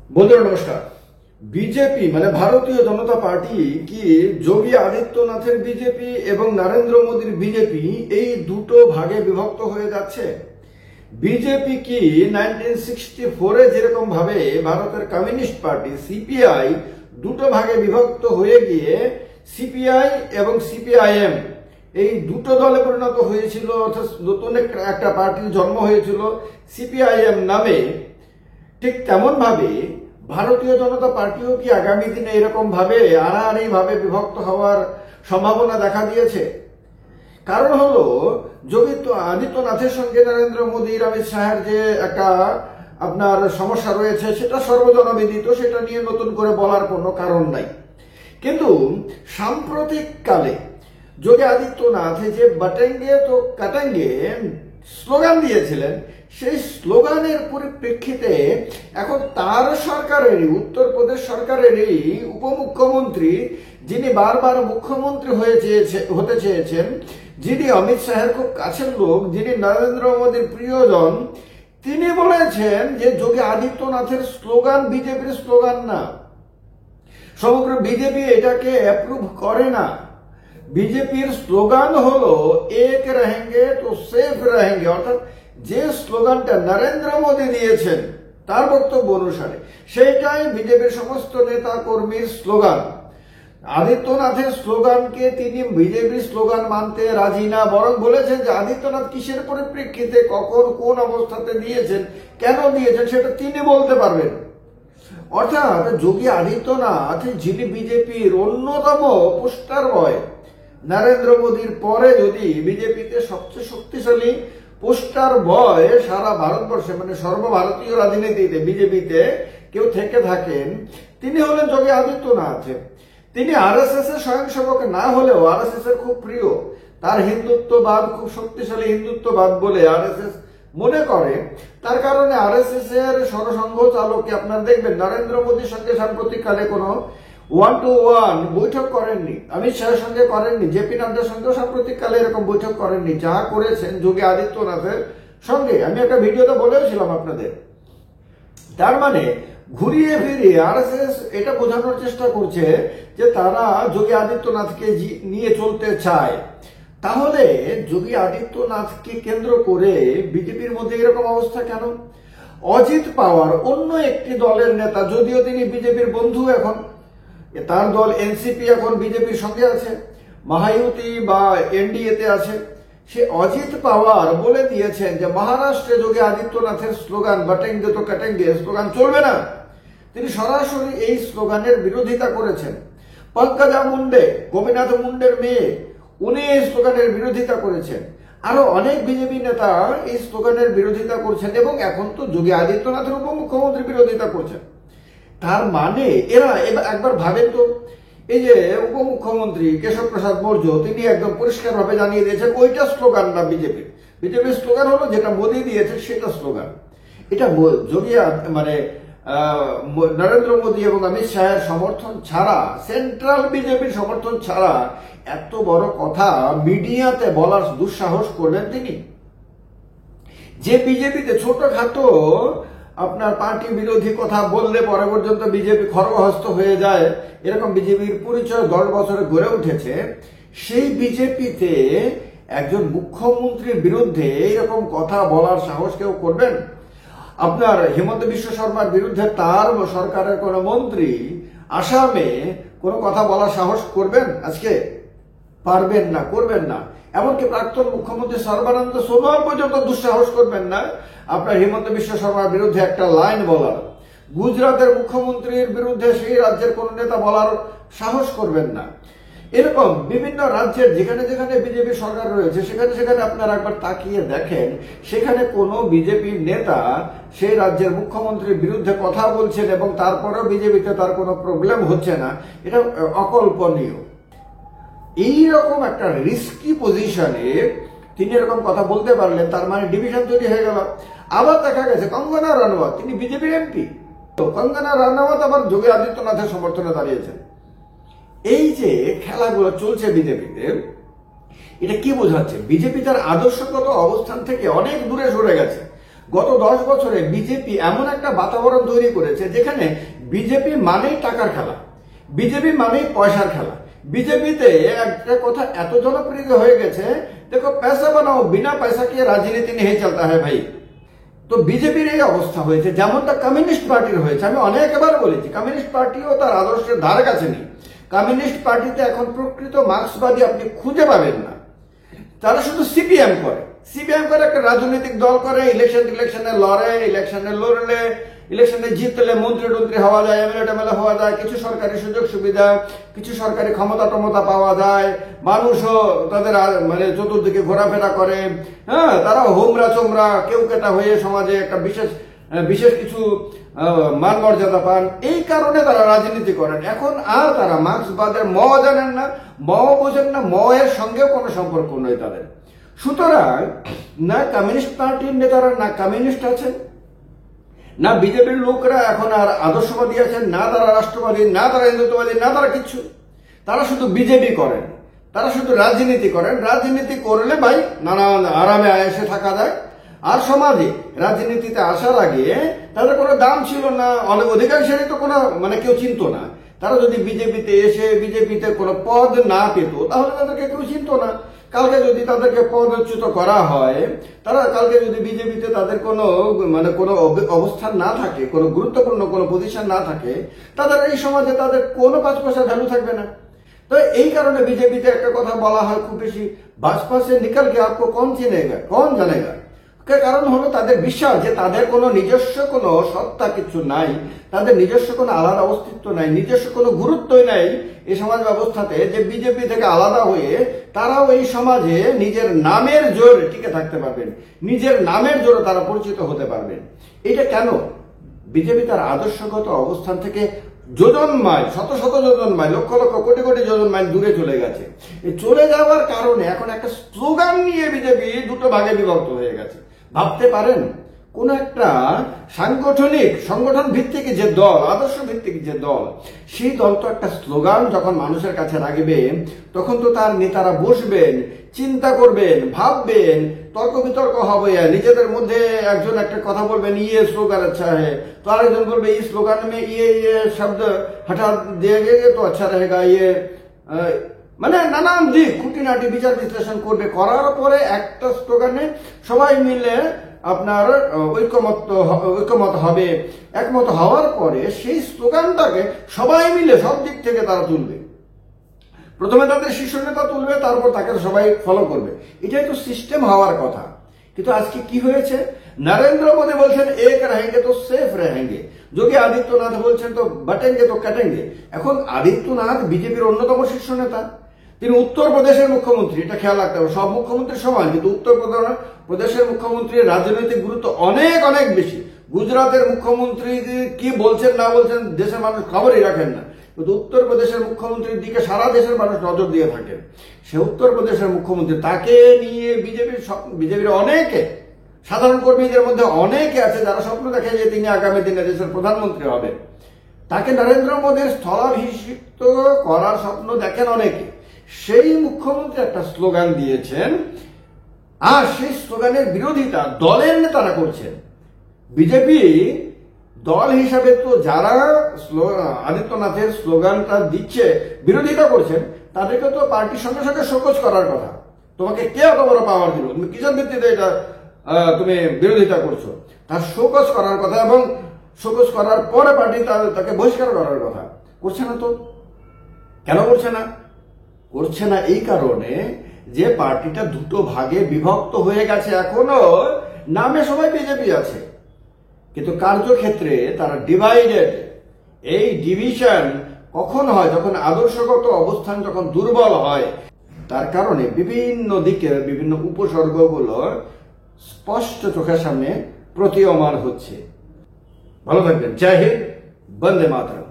বন্ধুরা নমস্কার। বিজেপি মানে ভারতীয় জনতা পার্টি কি যোগী আদিত্যনাথের বিজেপি এবং নরেন্দ্র মোদীর বিজেপি এই দুটো ভাগে বিভক্ত হয়ে যাচ্ছে? বিজেপি কি 1964-এ যেরকম ভাবে ভারতের কমিউনিস্ট পার্টি সিপিআই দুটো ভাগে বিভক্ত হয়ে গিয়ে সিপিআই এবং সিপিআইএম এই দুটো দলে পরিণত হয়েছিল, অর্থাৎ নতুন একটা পার্টির জন্ম হয়েছিল সিপিআইএম নামে, ঠিক তেমন ভাবে ভারতীয় জনতা পার্টিও কি আগামী দিনে এরকম ভাবে আড়াআড়ি ভাবে বিভক্ত হওয়ার সম্ভাবনা দেখা দিয়েছে? কারণ হলো যোগী আদিত্যনাথের সঙ্গে নরেন্দ্র মোদীর অমিত শাহের যে একটা আপনার সমস্যা রয়েছে সেটা সর্বজনবিদিত, সেটা নিয়ে নতুন করে বলার কোনো কারণ নাই। কিন্তু সাম্প্রতিক কালে যোগী আদিত্যনাথ যে বাটেঙ্গে তো কাটেঙ্গে স্লোগান দিয়েছিলেন, সেই স্লোগানের পরিপ্রেক্ষিতে এখন তার সরকারেরই, উত্তরপ্রদেশ সরকারেরই উপমুখ্যমন্ত্রী, যিনি বারবার মুখ্যমন্ত্রী হতে চেয়েছেন, যিনি অমিত শাহের খুব কাছের লোক, যিনি নরেন্দ্র মোদীর প্রিয়জন, তিনি বলেছেন যে যোগী আদিত্যনাথের স্লোগান বিজেপির স্লোগান না, সমগ্র বিজেপি এটাকে অ্যাপ্রুভ করে না। বিজেপির স্লোগান হলো এক রহেঙ্গে তো সেফ রহেঙ্গে, অর্থাৎ যে স্লোগানটা নরেন্দ্র মোদী দিয়েছেন তার বক্তব্য অনুসারে সেইটাই বিজেপির সমস্ত নেতা কর্মীর স্লোগান। আদিত্যনাথের স্লোগানকে তিনি বিজেপির স্লোগান মানতে রাজি না, বরং বলেছেন যে আদিত্যনাথ কিসের পরিপ্রেক্ষিতে, কখন, কোন অবস্থাতে দিয়েছেন, কেন দিয়েছেন সেটা তিনি বলতে পারবেন। অর্থাৎ যোগী আদিত্যনাথ, যিনি বিজেপির অন্যতম পোস্টার বয়, নরেন্দ্র মোদীর পরে যদি বিজেপিতে সবচেয়ে শক্তিশালী পোস্টার বয় সারা ভারতবর্ষে মানে সর্বভারতীয় রাজনীতিতে বিজেপিতে কেউ থেকে থাকেন, তিনি হলেন যোগী আদিত্যনাথ। তিনি আরএসএস এর স্বয়ংসেবক না হলেও আরএসএস এর খুব প্রিয়, তার হিন্দুত্ববাদ খুব শক্তিশালী হিন্দুত্ববাদ বলে আরএসএস মনে করে। তার কারণে আরএসএস এর সরসংঘ চালককে আপনারা দেখবেন নরেন্দ্র মোদীর সঙ্গে সাম্প্রতিককালে কোনো 1-to-1 বৈঠক করেননি, অমিত শাহের সঙ্গে করেননি, জেপি নাড্ডার সঙ্গেও সাম্প্রতিককালে এরকম বৈঠক করেননি, যা করেছেন যোগী আদিত্যনাথের সঙ্গে। আমি একটা ভিডিওতে বলেছিলাম আপনাদের। তার মানে ঘুরিয়ে ফিরিয়ে আরএসএস এটা বোঝানোর চেষ্টা করছে যে তারা যোগী আদিত্যনাথকে নিয়ে চলতে চায়। তাহলে যোগী আদিত্যনাথকে কেন্দ্র করে বিজেপির মধ্যে এরকম অবস্থা কেন? অজিত পাওয়ার অন্য একটি দলের নেতা, যদিও তিনি বিজেপির বন্ধু, এখন তার দল এনসিপি এখন বিজেপির সঙ্গে আছে, মহায়ুতি বা এনডিএতে আছে, সে অজিত পাওয়ার বলে দিয়েছেন যে মহারাষ্ট্রে যোগী আদিত্যনাথের স্লোগান বাটেঙ্গে তো কাটেঙ্গে স্লোগান চলবে না। তিনি সরাসরি এই স্লোগানের বিরোধিতা করেছেন। পঙ্কজা মুন্ডে, গোপীনাথ মুন্ডের মেয়ে, উনি এই স্লোগানের বিরোধিতা করেছেন। আরো অনেক বিজেপি নেতা এই স্লোগানের বিরোধিতা করছেন এবং এখন তো যোগী আদিত্যনাথের উপমুখ্যমন্ত্রী বিরোধিতা করছেন। তার মানে এরা একবার ভাবেন তো, এই যে উপমুখ্যমন্ত্রী কেশব প্রসাদ মৌর্য, তিনি একদম পরিষ্কারভাবে জানিয়ে দিয়েছেন ওইটা স্লোগান না বিজেপির। বিজেপির স্লোগান হলো যেটা মোদী দিয়েছে সেটা স্লোগান। এটা যোগী মানে নরেন্দ্র মোদী এবং অমিত শাহের সমর্থন ছাড়া, সেন্ট্রাল বিজেপির সমর্থন ছাড়া এত বড় কথা মিডিয়াতে বলার দুঃসাহস করবেন তিনি? যে বিজেপিতে ছোটখাটো আপনার পার্টি বিরোধী কথা বললে পরে পর্যন্ত বিজেপি খড়গহস্ত হয়ে যায়, এরকম বিজেপির পরিচয় 10 বছরে গড়ে উঠেছে, সেই বিজেপিতে একজন মুখ্যমন্ত্রীর বিরুদ্ধে এইরকম কথা বলার সাহস কেউ করবেন? আপনার হিমন্ত বিশ্ব শর্মার বিরুদ্ধে তার সরকারের কোন মন্ত্রী আসামে কোনো কথা বলার সাহস করবেন? আজকে পারবেন না, করবেন না। এমনকি প্রাক্তন মুখ্যমন্ত্রী সর্বানন্দ সোনোয়াল পর্যন্ত দুঃসাহস করবেন না আপনার হিমন্ত বিশ্ব শর্মার বিরুদ্ধে একটা লাইন বলার। গুজরাটের মুখ্যমন্ত্রীর বিরুদ্ধে সেই রাজ্যের কোন নেতা বলার সাহস করবেন না। এরকম বিভিন্ন রাজ্যের যেখানে যেখানে বিজেপি সরকার রয়েছে সেখানে সেখানে আপনারা একবার তাকিয়ে দেখেন, সেখানে কোনো বিজেপি নেতা সেই রাজ্যের মুখ্যমন্ত্রীর বিরুদ্ধে কথা বলছেন এবং তারপরেও বিজেপিতে তার কোনো প্রবলেম হচ্ছে না। এটা অকল্পনীয়। এইরকম একটা রিস্কি পজিশনে তিনি এরকম কথা বলতে পারলেন, তার মানে ডিভিশন তৈরি হয়ে গেল। আবার দেখা গেছে কঙ্গনা রানাওয়াত, তিনি বিজেপির এমপি, তো কঙ্গনা রানাওয়াত আবার যোগী আদিত্যনাথের সমর্থনে দাঁড়িয়েছেন। এই যে খেলাগুলো চলছে বিজেপিতে, এটা কি বোঝাচ্ছে? বিজেপি তার আদর্শগত অবস্থান থেকে অনেক দূরে সরে গেছে। গত 10 বছরে বিজেপি এমন একটা বাতাবরণ তৈরি করেছে যেখানে বিজেপি মানেই টাকার খেলা, বিজেপি মানেই পয়সার খেলা। বিজেপিতে একটা কথা এত জনপ্রিয় হয়ে গেছে, দেখো पैसा বানাও, বিনা পয়সা কে রাজনীতি নেই চলতা হ্যায় ভাই। তো বিজেপির এই অবস্থা হয়েছে, যেমনটা কমিউনিস্ট পার্টির হয়েছে। আমি অনেকবার বলেছি কমিউনিস্ট পার্টিও তার আদর্শের ধারে কাছে নেই। কমিউনিস্ট পার্টিতে এখন প্রকৃত মার্ক্সবাদী আপনি খুঁজে পাবেন না। তারা শুধু সিপিএম করে, সিপিএম করে একটা রাজনৈতিক দল করে, ইলেকশনে লড়ে, ইলেকশনে লড়লে, ইলেকশনে জিতলে মন্ত্রী টন্ত্রী হওয়া যায়, এমএলএ হওয়া যায়, কিছু সরকারি সুযোগ সুবিধা, কিছু সরকারি ক্ষমতা টমতা পাওয়া যায়, মানুষও তাদের মানে চতুর্দিকে ঘোরাফেরা করে। হ্যাঁ, তারা হোমরা চোমরা কেউ কেটা হয়ে সমাজে একটা বিশেষ কিছু মান মর্যাদা পান। এই কারণে তারা রাজনীতি করেন। এখন আর তারা মার্ক্সবাদের ম জানেন না, ম বোঝেন না, ম এর সঙ্গেও কোনো সম্পর্ক নয় তাদের। সুতরাং না কমিউনিস্ট পার্টির নেতারা না কমিউনিস্ট আছেন, না বিজেপির লোকরা এখন আর আদর্শবাদী আছেন, না তারা রাষ্ট্রবাদী, না তারা হিন্দুত্ববাদী, না তারা কিছু। তারা শুধু বিজেপি করেন, তারা শুধু রাজনীতি করেন। রাজনীতি করলে ভাই নানান আরামে আয়েসে থাকা যায়। আর সমাজে রাজনীতিতে আসার আগে তাদের কোনো দাম ছিল না, অনেক অধিকাংশেরই তো কোনো মানে কেউ চিনত না। তারা যদি বিজেপিতে এসে বিজেপিতে কোনো পদ না পেত তাহলে তাদেরকে কেউ চিনত না। কালকে যদি তাদেরকে পদচ্যুত করা হয়, তারা কালকে যদি বিজেপিতে তাদের কোনো মানে কোনো অবস্থান না থাকে, কোনো গুরুত্বপূর্ণ কোনো পজিশন না থাকে, তাদের এই সমাজে তাদের কোনো 5 পয়সা ভ্যালু থাকবে না। তো এই কারণে বিজেপিতে একটা কথা বলা হয় খুব বেশি, ভাজপা সে নিকল কে আপকো কোন চিনেগা, কোন জানেগা। কারণ হলো তাদের বিশ্বাস যে তাদের কোনো নিজস্ব কোনো সত্তা কিছু নাই, তাদের নিজস্ব কোনো আলাদা অস্তিত্ব নাই, নিজস্ব কোনো গুরুত্বই নাই এই সমাজ ব্যবস্থাতে, যে বিজেপি থেকে আলাদা হয়ে তারাও এই সমাজে নিজের নামের জোরে টিকে থাকতে পারবেন, নিজের নামের জোরে তারা পরিচিত হতে পারবেন। এটা কেন? বিজেপি তার আদর্শগত অবস্থান থেকে যোজন মাইল, শত শত যোজন মাইল, লক্ষ লক্ষ কোটি কোটি যোজন মাইল দূরে চলে গেছে। এই চলে যাওয়ার কারণে এখন একটা স্লোগান নিয়ে বিজেপি দুটো ভাগে বিভক্ত হয়ে গেছে। ভাবতে পারেন কোন একটা সংগঠন ভিত্তিক যে দল, আদর্শ ভিত্তিক যে দল, সেই দল তো একটা স্লোগান যখন মানুষের কাছে রাখবে, তখন তো তার নেতারা বসবেন, চিন্তা করবেন, ভাববেন, তর্ক বিতর্ক হবে। নিজেদের মধ্যে একজন একটা কথা বলবেন, ইয়ে স্লোগান আচ্ছা হ্যাঁ, তো আরেকজন বলবে এই স্লোগান মে ইয়ে শব্দ হটা দিয়ে গে তো আচ্ছা रहेगा, ইয়ে মানে নানান দিক খুঁটিনাটি বিচার বিশ্লেষণ করবে। করার পরে একটা স্লোগানে সবাই মিলে আপনার ঐক্যমত হবে। একমত হওয়ার পরে সেই স্লোগানটাকে সবাই মিলে সব দিক থেকে তারা তুলবে। প্রথমে তাদের শীর্ষ নেতা তুলবে, তারপর তাকে সবাই ফলো করবে। এটাই তো সিস্টেম হওয়ার কথা। কিন্তু আজকে কি হয়েছে? নরেন্দ্র মোদী বলছেন এক রহেঙ্গে তো সেফ রহেঙ্গে, যোগী আদিত্যনাথ বলছেন তো বটেঙ্গে তো কাটেঙ্গে। এখন আদিত্যনাথ বিজেপির অন্যতম শীর্ষ নেতা, তিনি উত্তরপ্রদেশের মুখ্যমন্ত্রী। এটা খেয়াল রাখতে হবে, সব মুখ্যমন্ত্রী সমান, কিন্তু উত্তরপ্রদেশের মুখ্যমন্ত্রীর রাজনৈতিক গুরুত্ব অনেক অনেক বেশি। গুজরাটের মুখ্যমন্ত্রী কি বলছেন না বলছেন দেশের মানুষ খবরই রাখেন না, কিন্তু উত্তরপ্রদেশের মুখ্যমন্ত্রীর দিকে সারা দেশের মানুষ নজর দিয়ে থাকেন। সে উত্তরপ্রদেশের মুখ্যমন্ত্রী, তাকে নিয়ে বিজেপির অনেকে, সাধারণ কর্মীদের মধ্যে অনেকে আছে যারা স্বপ্ন দেখে যে তিনি আগামী দিনে দেশের প্রধানমন্ত্রী হবেন। তাকে নরেন্দ্র মোদীর স্থলাভিষিক্ত করার স্বপ্ন দেখেন অনেকে। সেই মুখ্যমন্ত্রী একটা স্লোগান দিয়েছেন, আর সেই স্লোগানের বিরোধিতা দলের নেতারা করছেন। বিজেপি দল হিসাবে তো যারা আদিত্যনাথের স্লোগানটা দিচ্ছে, বিরোধিতা করছেন, তাদেরকে তো পার্টির সঙ্গে সঙ্গে শোকজ করার কথা। তোমাকে কে এত বড় পাওয়ার দিল, তুমি কিসের ভিত্তিতে এটা তুমি বিরোধিতা করছো, তার শোকজ করার কথা, এবং শোকজ করার পরে পার্টি তাকে বহিষ্কার করার কথা। করছে না তো। কেন করছে না? করছে না এই কারণে যে পার্টিটা দুটো ভাগে বিভক্ত হয়ে গেছে। এখনো নামে সবাই বিজেপি আছে, কিন্তু কার্যক্ষেত্রে তারা ডিভাইডেড। এই ডিভিশন কখন হয়? যখন আদর্শগত অবস্থান যখন দুর্বল হয়। তার কারণে বিভিন্ন দিকের বিভিন্ন উপসর্গগুলো স্পষ্ট চোখের সামনে প্রতীয়মান হচ্ছে। ভালো থাকবেন। জয় হিন্দ, বন্দে মাতরম।